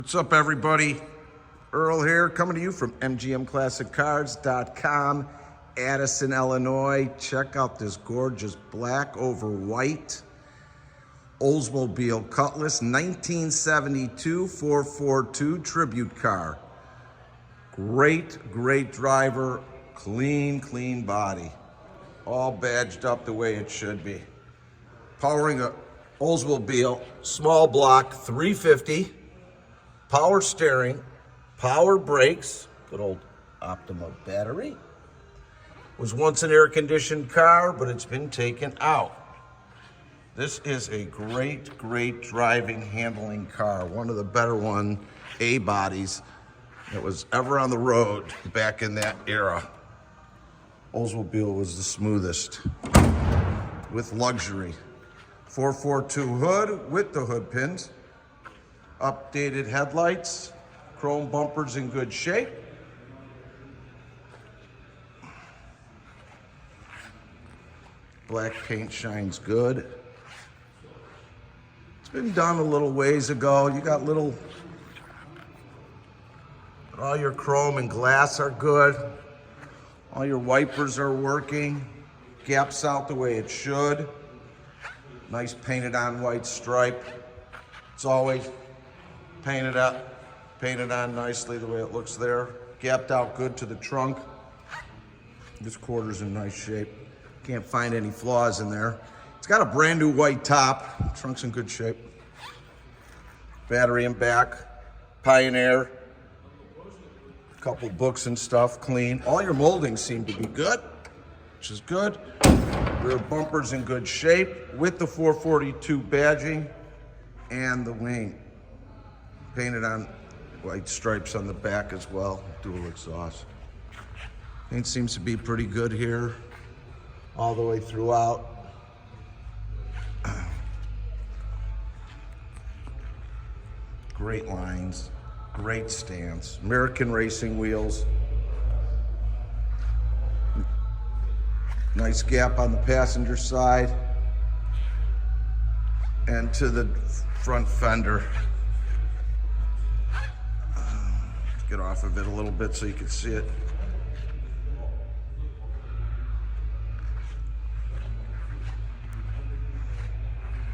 What's up, everybody? Earl here, coming to you from MGMClassicCars.com, Addison, Illinois. Check out this gorgeous black over white Oldsmobile Cutlass 1972 442 tribute car. Great driver, clean body. All badged up the way it should be. Powering a Oldsmobile small block 350. Power steering, power brakes, good old Optima battery. Was once an air-conditioned car, but it's been taken out. This is a great driving, handling car. One of the better A-bodies that was ever on the road back in that era. Oldsmobile was the smoothest, with luxury. 442 hood with the hood pins. Updated headlights, chrome bumpers in good shape. Black paint shines good. It's been done a little ways ago. You got all your chrome and glass are good. All your wipers are working. Gaps out the way it should. Nice painted on white stripe. It's always painted on nicely the way it looks there. Gapped out good to the trunk. This quarter's in nice shape. Can't find any flaws in there. It's got a brand new white top. Trunk's in good shape. Battery in back. Pioneer. A couple books and stuff, clean. All your moldings seem to be good, which is good. Rear bumper's in good shape with the 442 badging and the wing. Painted on white stripes on the back as well, dual exhaust. Paint seems to be pretty good here, all the way throughout. Great lines, great stance. American racing wheels. Nice gap on the passenger side and to the front fender. Get off of it a little bit so you can see it.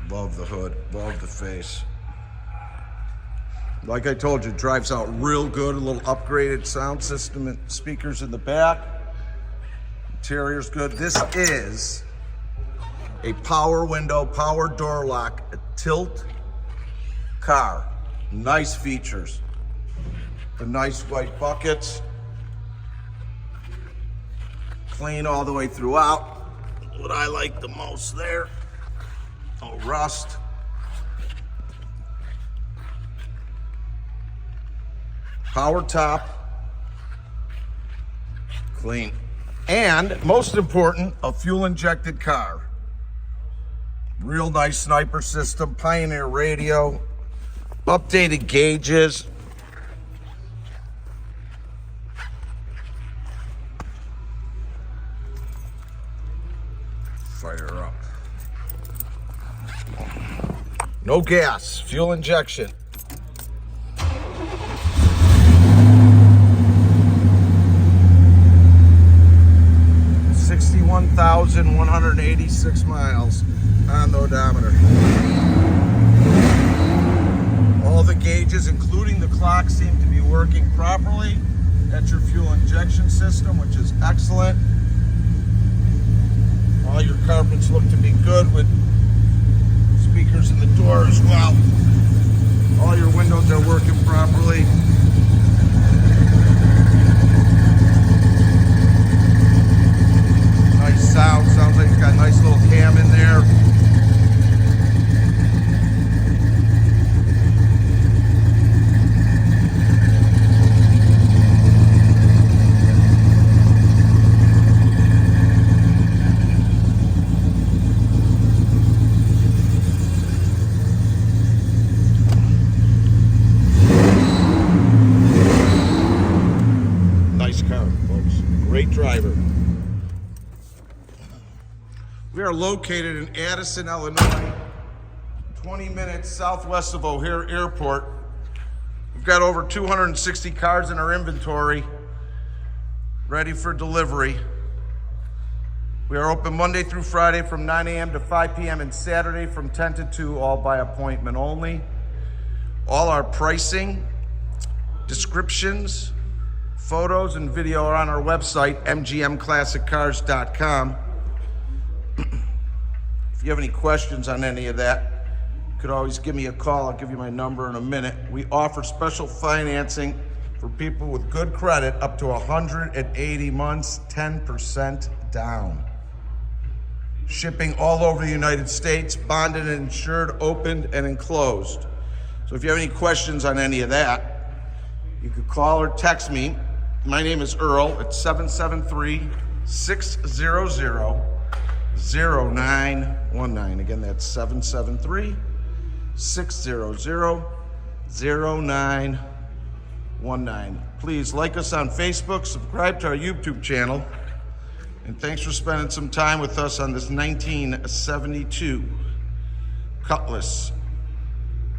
Love the hood, love the face. Like I told you, it drives out real good. A little upgraded sound system and speakers in the back. Interior's good. This is a power window, power door lock, a tilt car. Nice features. The nice white buckets. Clean all the way throughout. What I like the most there. No rust. Power top. Clean. And most important, a fuel injected car. Real nice sniper system, Pioneer radio, updated gauges. Fire up. No gas, fuel injection. $61,186 miles on the odometer. All the gauges, including the clock, seem to be working properly. That's your fuel injection system, which is excellent. All your carpets look to be good with speakers in the door as well. All your windows are working properly. Nice sound. Sounds like it's got a nice little cam in there. Nice car, folks. Great driver. We are located in Addison, Illinois, 20 minutes southwest of O'Hare Airport. We've got over 260 cars in our inventory, ready for delivery. We are open Monday through Friday from 9 a.m. to 5 p.m. and Saturday from 10 to 2, all by appointment only. All our pricing, descriptions, photos, and video are on our website, mgmclassiccars.com. If you have any questions on any of that, you could always give me a call. I'll give you my number in a minute. We offer special financing for people with good credit up to 180 months, 10% down. Shipping all over the United States, bonded and insured, opened and enclosed. So if you have any questions on any of that, you could call or text me. My name is Earl at 773-600-0919. Again, that's 773-600-0919. Please like us on Facebook, subscribe to our YouTube channel, and thanks for spending some time with us on this 1972 Cutlass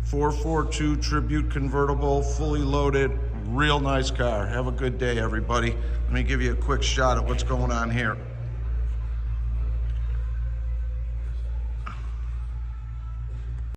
442 Tribute Convertible, fully loaded, real nice car. Have a good day, everybody. Let me give you a quick shot at what's going on here.